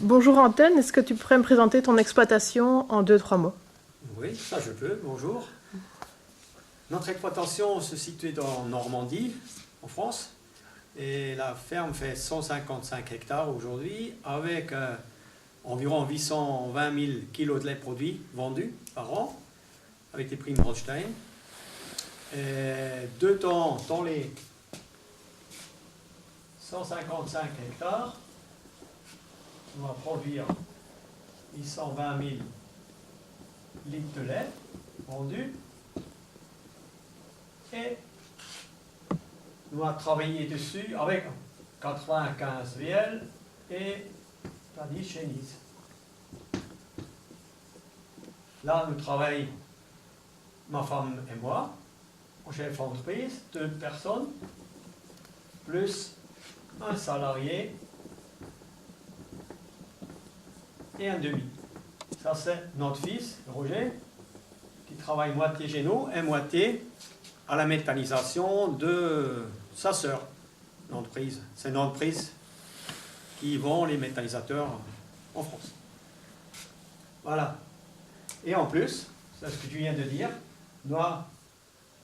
Bonjour Antoine, est-ce que tu pourrais me présenter ton exploitation en 2-3 mots? Oui, ça je peux, bonjour. Notre exploitation se situe en Normandie, en France, et la ferme fait 155 hectares aujourd'hui, avec environ 820 000 kilos de lait produit vendus par an, avec des primes Holstein. Et dedans, dans les 155 hectares, on va produire 820 000 litres de lait vendus. Et nous avons travaillé dessus avec 95 VL et Tadis chénise. Là, nous travaillons, ma femme et moi, en chef d'entreprise, 2 personnes, plus un salarié et un demi. Ça, c'est notre fils, Roger, qui travaille moitié chez nous et moitié à la méthanisation de sa sœur, l'entreprise. C'est une entreprise qui vend les méthanisateurs en France. Voilà. Et en plus, c'est ce que tu viens de dire, nous avons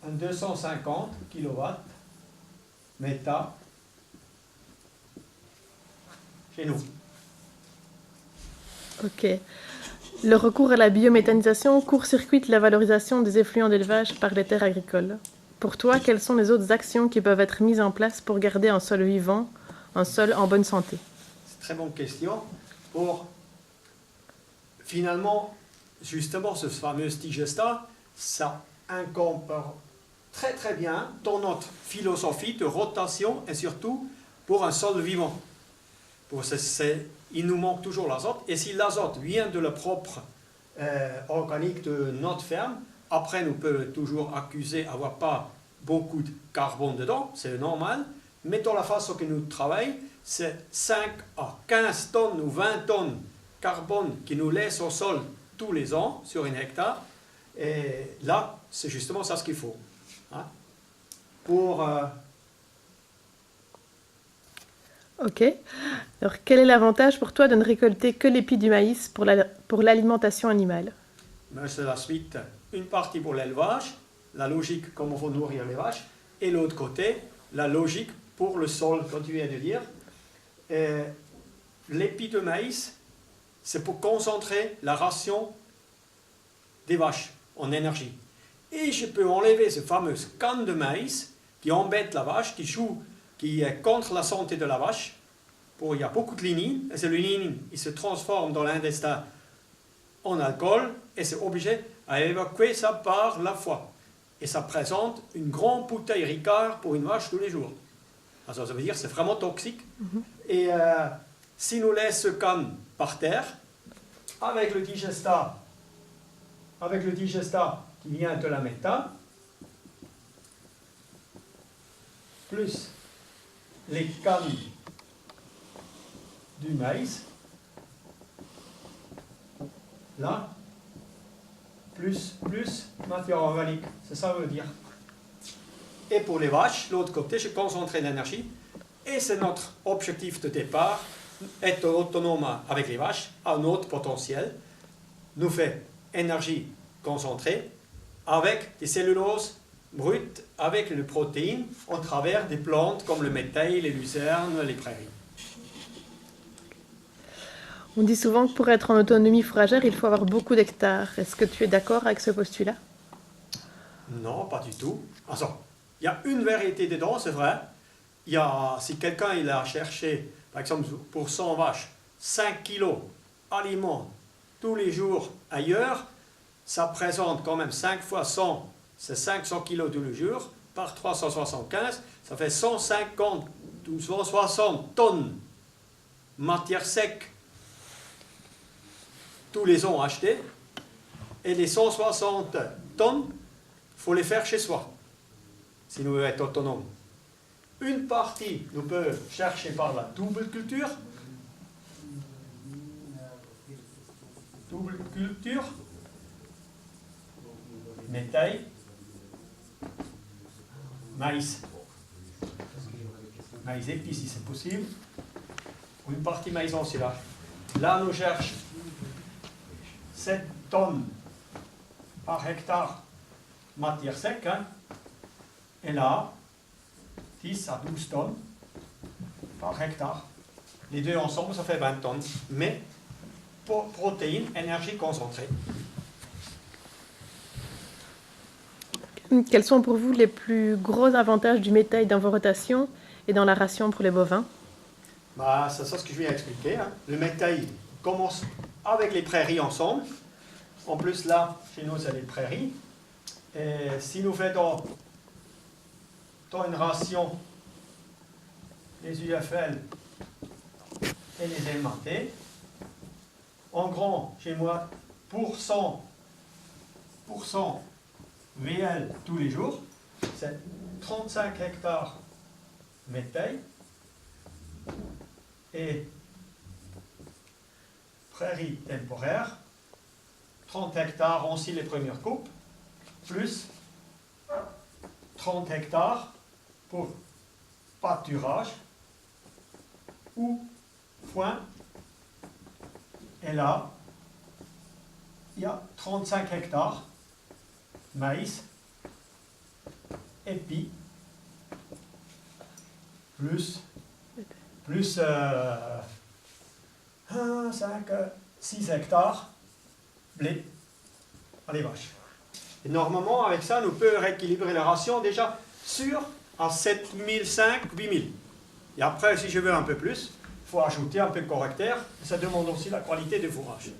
un 250 kW méta chez nous. Ok. Le recours à la biométhanisation court-circuite la valorisation des effluents d'élevage par les terres agricoles. Pour toi, quelles sont les autres actions qui peuvent être mises en place pour garder un sol vivant, un sol en bonne santé? C'est une très bonne question. Pour finalement, justement, ce fameux digesta, ça incorpore très très bien dans notre philosophie de rotation et surtout pour un sol vivant. Il nous manque toujours l'azote, et si l'azote vient de la propre organique de notre ferme, après nous peut toujours accuser d'avoir pas beaucoup de carbone dedans, c'est normal, mais dans la façon que nous travaillons, c'est 5 à 15 tonnes ou 20 tonnes carbone qui nous laisse au sol tous les ans sur un hectare, et là, c'est justement ça ce qu'il faut. Hein? Pour... Ok. Alors, quel est l'avantage pour toi de ne récolter que l'épi du maïs pour l'alimentation animale? C'est la suite. Une partie pour l'élevage, la logique comment il faut nourrir les vaches, et l'autre côté, la logique pour le sol, comme tu viens de dire. L'épi de maïs, c'est pour concentrer la ration des vaches en énergie. Et je peux enlever ce fameux canne de maïs qui embête la vache, qui est contre la santé de la vache. Il y a beaucoup de lignine, et ce lignine, il se transforme dans l'intestin en alcool, et c'est obligé à évacuer ça par la foie. Et ça présente une grande bouteille Ricard pour une vache tous les jours. Alors, ça veut dire que c'est vraiment toxique. Et si nous laissons ce canne par terre, avec le digesta qui vient de la méthane, plus les cannes du maïs, là, plus matière organique, c'est ça que veut dire. Et pour les vaches, l'autre côté, je concentrer l'énergie, et c'est notre objectif de départ, être autonome avec les vaches, à un autre potentiel, nous fait énergie concentrée, avec des celluloses brutes, avec les protéines, au travers des plantes comme le métail, les lucernes, les prairies. On dit souvent que pour être en autonomie fourragère, il faut avoir beaucoup d'hectares. Est-ce que tu es d'accord avec ce postulat? Non, pas du tout. Alors, il y a une vérité dedans, c'est vrai. Si quelqu'un il a cherché, par exemple, pour 100 vaches, 5 kilos aliments tous les jours ailleurs, ça présente quand même 5 fois 100, c'est 500 kilos tous les jours, par 375, ça fait 150 ou 160 tonnes matière sec tous les ans achetées, et les 160 tonnes, il faut les faire chez soi, si nous voulons être autonomes. Une partie, nous peut chercher par la double culture. Double culture. Métail. Maïs. Maïs épi si c'est possible. Ou une partie maïs aussi là. Là, nous cherchons 7 tonnes par hectare matière sec. Hein. Et là, 10 à 12 tonnes par hectare. Les deux ensemble, ça fait 20 tonnes. Mais protéines, énergie concentrée. Quels sont pour vous les plus gros avantages du métail dans vos rotations et dans la ration pour les bovins? Bah, c'est ça ce que je viens d'expliquer. Hein. Le métail commence avec les prairies ensemble. En plus, là, chez nous, c'est les prairies. Et si nous faisons une ration les UFL et les LMAT, en grand, chez moi, pour 100% VL tous les jours, c'est 35 hectares métail et prairies temporaires, 30 hectares aussi les premières coupes, plus 30 hectares pour pâturage ou foin. Et là, il y a 35 hectares maïs, épis, plus 6 hectares blé à les vaches. Et normalement, avec ça, nous pouvons rééquilibrer la ration déjà à 7005, 8000. Et après, si je veux un peu plus, il faut ajouter un peu de correcteur. Ça demande aussi la qualité du fourrage.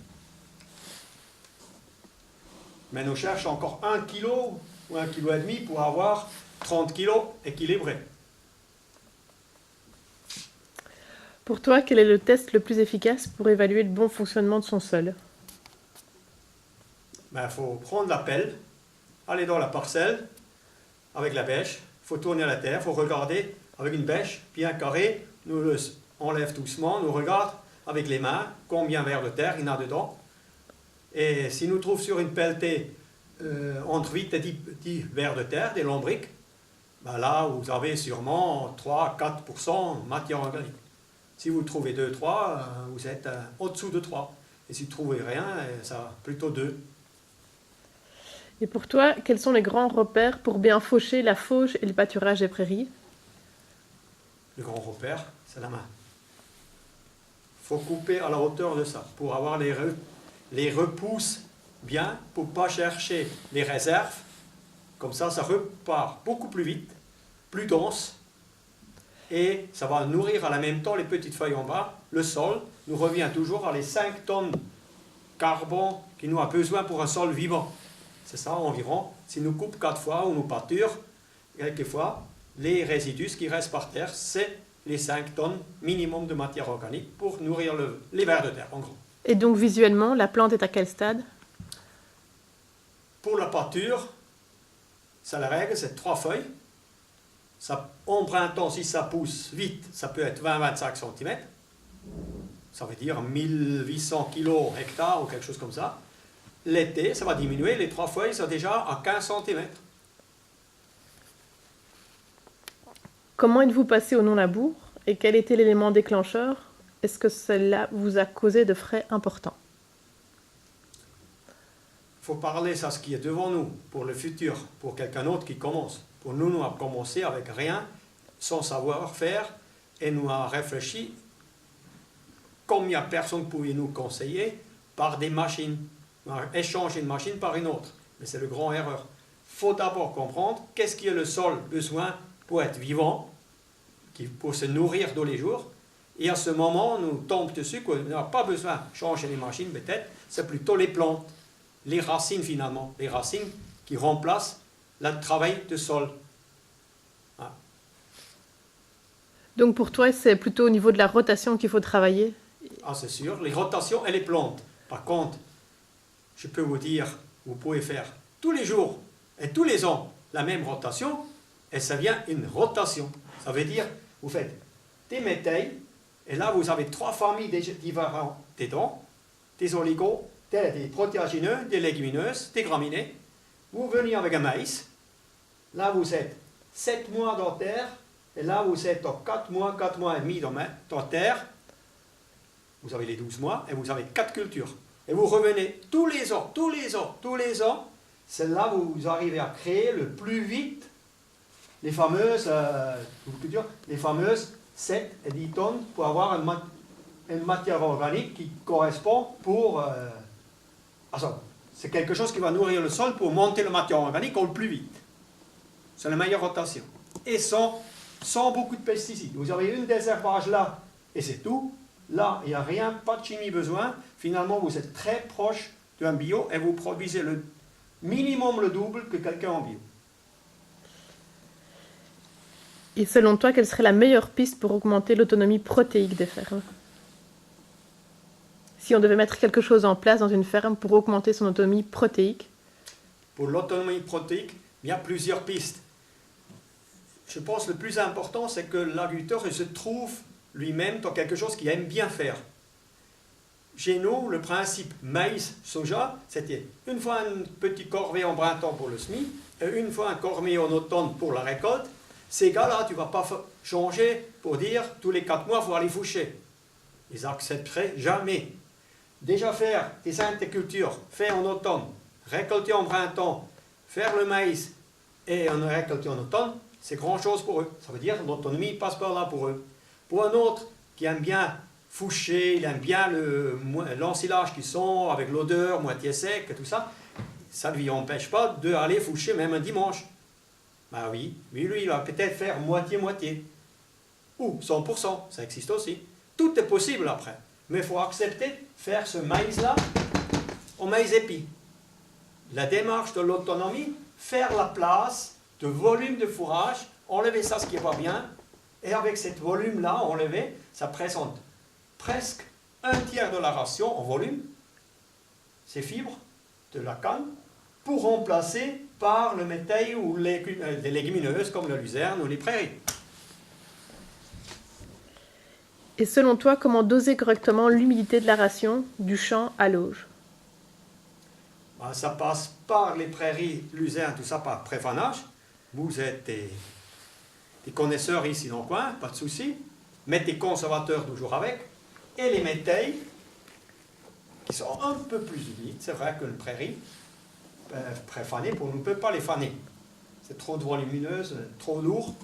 Mais nous cherchons encore 1 kg ou 1,5 kg pour avoir 30 kg équilibrés. Pour toi, quel est le test le plus efficace pour évaluer le bon fonctionnement de son sol? Il faut prendre la pelle, aller dans la parcelle avec la bêche, il faut tourner la terre, il faut regarder avec une bêche bien carrée, nous le enlève doucement, nous regarde avec les mains combien de vers de terre il y en a dedans. Et si nous trouvons sur une pelletée entre 8 et 10 vers de terre, des lombriques, là vous avez sûrement 3-4% matière organique. Si vous trouvez 2-3, vous êtes au-dessous de 3. Et si vous ne trouvez rien, ça plutôt 2. Et pour toi, quels sont les grands repères pour bien faucher la fauche et le pâturage des prairies? Le grand repère, c'est la main. Il faut couper à la hauteur de ça pour avoir les repousses bien, pour ne pas chercher les réserves. Comme ça repart beaucoup plus vite, plus dense. Et ça va nourrir à la même temps les petites feuilles en bas. Le sol nous revient toujours à les 5 tonnes de carbone qu'il nous a besoin pour un sol vivant. C'est ça environ. Si nous coupons 4 fois ou nous pâturons, quelquefois, les résidus qui restent par terre, c'est les 5 tonnes minimum de matière organique pour nourrir les vers de terre, en gros. Et donc visuellement, la plante est à quel stade? Pour la pâture, c'est la règle, c'est 3 feuilles. Ça, en printemps, si ça pousse vite, ça peut être 20-25 cm. Ça veut dire 1800 kg hectare ou quelque chose comme ça. L'été, ça va diminuer. Les 3 feuilles sont déjà à 15 cm. Comment êtes-vous passé au non-labour et quel était l'élément déclencheur? Est-ce que cela vous a causé de frais importants? Il faut parler de ce qui est devant nous pour le futur, pour quelqu'un d'autre qui commence. Pour nous, nous avons commencé avec rien, sans savoir-faire, et nous avons réfléchi combien de personnes pouvaient nous conseiller par des machines. On a échangé une machine par une autre. Mais c'est le grand erreur. Il faut d'abord comprendre qu'est-ce qui est le sol besoin pour être vivant, pour se nourrir tous les jours. Et à ce moment, nous tombons dessus qu'on n'a pas besoin de changer les machines, peut-être, c'est plutôt les plantes, les racines finalement, les racines qui remplacent le travail de sol. Ah. Donc pour toi, c'est plutôt au niveau de la rotation qu'il faut travailler? Ah, c'est sûr, les rotations et les plantes. Par contre, je peux vous dire, vous pouvez faire tous les jours et tous les ans la même rotation, et ça vient une rotation. Ça veut dire, vous faites des métailles, et là vous avez 3 familles différentes dedans, des oligos, des protéagineux, des légumineuses, des graminées. Vous venez avec un maïs, là vous êtes 7 mois dans terre, et là vous êtes 4 mois et demi dans terre. vous avez les 12 mois, et vous avez 4 cultures. Et vous revenez tous les ans, c'est là où vous arrivez à créer le plus vite les fameuses, les fameuses 7 et 10 tonnes pour avoir une matière organique qui correspond pour... c'est quelque chose qui va nourrir le sol pour monter la matière organique au plus vite. C'est la meilleure rotation. Et sans beaucoup de pesticides. Vous avez une désherbage là, et c'est tout. Là, il n'y a rien, pas de chimie besoin. Finalement, vous êtes très proche d'un bio et vous produisez le minimum le double que quelqu'un en bio. Et selon toi, quelle serait la meilleure piste pour augmenter l'autonomie protéique des fermes? Si on devait mettre quelque chose en place dans une ferme pour augmenter son autonomie protéique? Pour l'autonomie protéique, il y a plusieurs pistes. Je pense que le plus important, c'est que l'agriculteur se trouve lui-même dans quelque chose qu'il aime bien faire. Chez nous, le principe maïs-soja, c'était une fois un petit corvée en printemps pour le semis, et une fois un corvée en automne pour la récolte. Ces gars-là, tu ne vas pas changer pour dire tous les 4 mois, il faut aller foucher. Ils n'accepteraient jamais. Déjà faire des intercultures, faire en automne, récolter en printemps, faire le maïs et en récolter en automne, c'est grand chose pour eux. Ça veut dire que l'autonomie passe par là pour eux. Pour un autre qui aime bien foucher, il aime bien l'ensilage qui sont avec l'odeur, moitié sec et tout ça, ça ne lui empêche pas d'aller foucher même un dimanche. Ben oui, lui, il va peut-être faire moitié-moitié. Ou 100%, ça existe aussi. Tout est possible après. Mais il faut accepter de faire ce maïs-là au maïs épi. La démarche de l'autonomie, faire la place de volume de fourrage, enlever ça ce qui va bien, et avec ce volume-là enlevé, ça présente presque un tiers de la ration en volume, ces fibres de la canne, pour remplacer par le métail ou les légumineuses comme la luzerne ou les prairies. Et selon toi, comment doser correctement l'humidité de la ration du champ à l'auge? Ben, ça passe par les prairies, luzerne, tout ça par préfanage. Vous êtes des connaisseurs ici dans le coin, pas de souci. Mettez des conservateurs toujours avec. Et les métails, qui sont un peu plus humides, c'est vrai que le prairie, préfané, on ne peut pas les faner. C'est trop de volumineuse, trop lourd.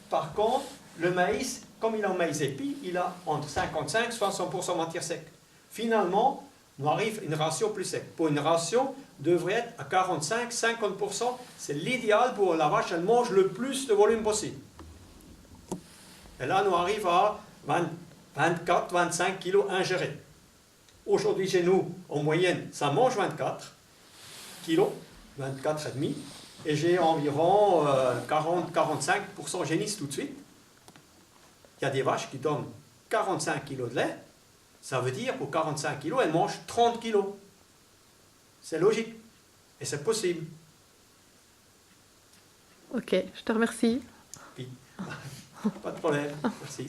Par contre, le maïs, comme il est en maïs épi, il a entre 55 et 60% matière sec. Finalement, on arrive à une ration plus sec. Pour une ration, devrait être à 45-50%. C'est l'idéal pour la vache, elle mange le plus de volume possible. Et là, on arrive à 24-25 kg ingérés. Aujourd'hui, chez nous, en moyenne, ça mange 24 kg, 24,5 kg, et j'ai environ 40-45% génisse tout de suite. Il y a des vaches qui donnent 45 kg de lait, ça veut dire pour 45 kg, elles mangent 30 kg. C'est logique, et c'est possible. Ok, je te remercie. Puis, pas de problème, merci.